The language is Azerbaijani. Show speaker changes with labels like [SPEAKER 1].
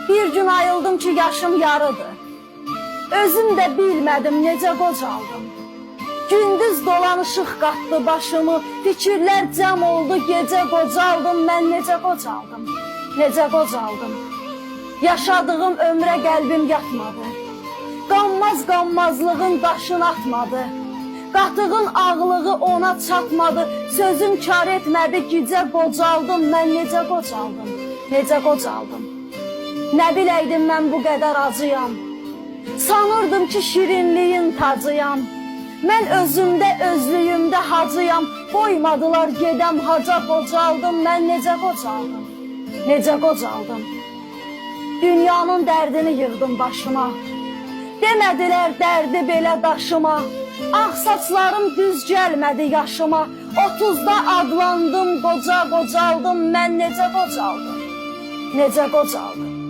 [SPEAKER 1] Bir gün ayıldım ki yaşım yarıdır. Özüm də bilmədim necə qocaldım. Gündüz dolanışıq qatdı başımı, fikirlər cəm oldu gecə qocaldım, mən necə qocaldım, necə qocaldım. Yaşadığım ömrə qəlbim yatmadı, qanmazlığın daşını atmadı. Qatığın ağlığı ona çatmadı, sözüm kar etmədi, gecə qocaldım, mən necə qocaldım, necə qocaldım. Nə biləydim mən bu qədər acıyam, sanırdım ki şirinliyin tacıyam. Mən özümdə, özlüyümdə hacıyam, qoymadılar gedəm haca qocaldım, mən necə qocaldım, necə qocaldım. Dünyanın dərdini yığdım başıma, demədilər dərdi belə daşıma. Ağ saçlarım düz gəlmədi yaşıma, 30'da adlandım, qoca qocaldım, mən necə qocaldım, necə qocaldım.